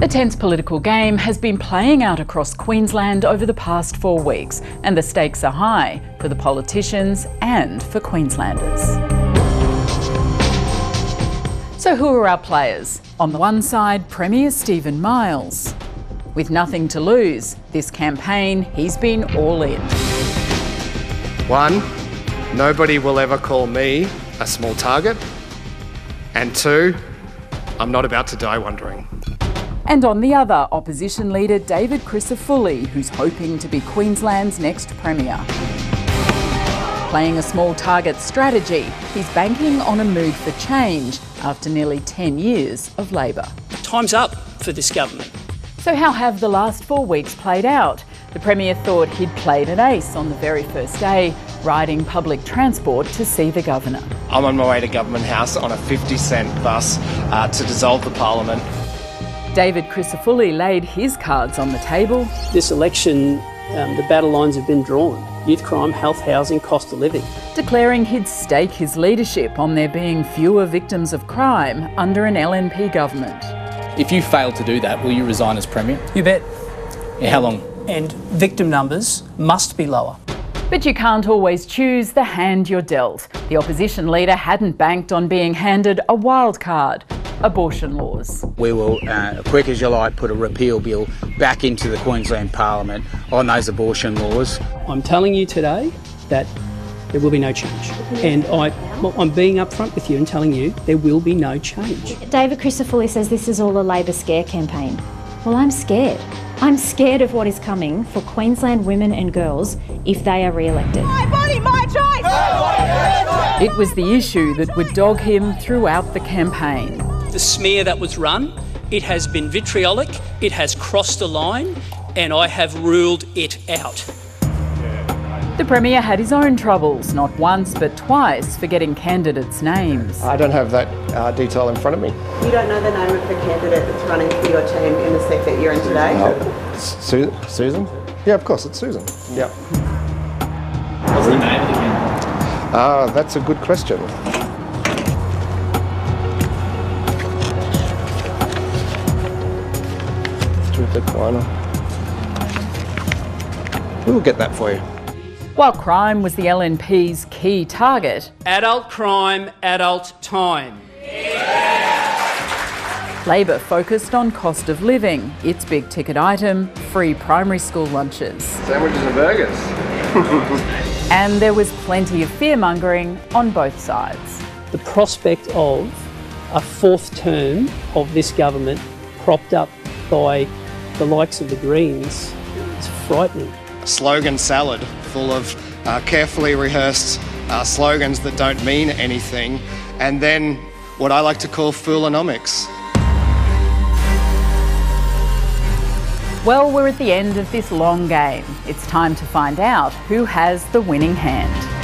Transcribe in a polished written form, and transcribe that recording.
A tense political game has been playing out across Queensland over the past 4 weeks, and the stakes are high for the politicians and for Queenslanders. So who are our players? On the one side, Premier Stephen Miles. With nothing to lose, this campaign he's been all in. 1, nobody will ever call me a small target. And 2, I'm not about to die wondering. And on the other, opposition leader David Crisafulli, who's hoping to be Queensland's next Premier. Playing a small target strategy, he's banking on a mood for change after nearly 10 years of Labor. Time's up for this government. So how have the last 4 weeks played out? The Premier thought he'd played an ace on the very first day, riding public transport to see the Governor. I'm on my way to Government House on a 50-cent bus to dissolve the Parliament. David Crisafulli laid his cards on the table. This election, the battle lines have been drawn. Youth crime, health, housing, cost of living. Declaring he'd stake his leadership on there being fewer victims of crime under an LNP government. If you fail to do that, will you resign as Premier? You bet. Yeah, how long? And victim numbers must be lower. But you can't always choose the hand you're dealt. The opposition leader hadn't banked on being handed a wild card: abortion laws. We will, quick as you like, put a repeal bill back into the Queensland Parliament on those abortion laws. I'm telling you today that there will be no change. And I'm being upfront with you and telling you there will be no change. David Crisafulli says this is all a Labor scare campaign. Well, I'm scared. I'm scared of what is coming for Queensland women and girls if they are re-elected. My body, my choice! It was the issue that would dog him throughout the campaign. The smear that was run, it has been vitriolic, it has crossed a line, and I have ruled it out. The Premier had his own troubles, not once but twice, forgetting candidates' names. I don't have that detail in front of me. You don't know the name of the candidate that's running for your team in the seat that you're in today? Susan? Yeah, of course, it's Susan. Yeah. What's the name of the candidate? That's a good question. We'll get that for you. While crime was the LNP's key target, Adult crime, adult time. Labor focused on cost of living, its big ticket item, free primary school lunches. Sandwiches and burgers. And there was plenty of fear-mongering on both sides. The prospect of a fourth term of this government propped up by the likes of the Greens is frightening. Slogan salad full of carefully rehearsed slogans that don't mean anything, and then what I like to call foolenomics. Well, we're at the end of this long game. It's time to find out who has the winning hand.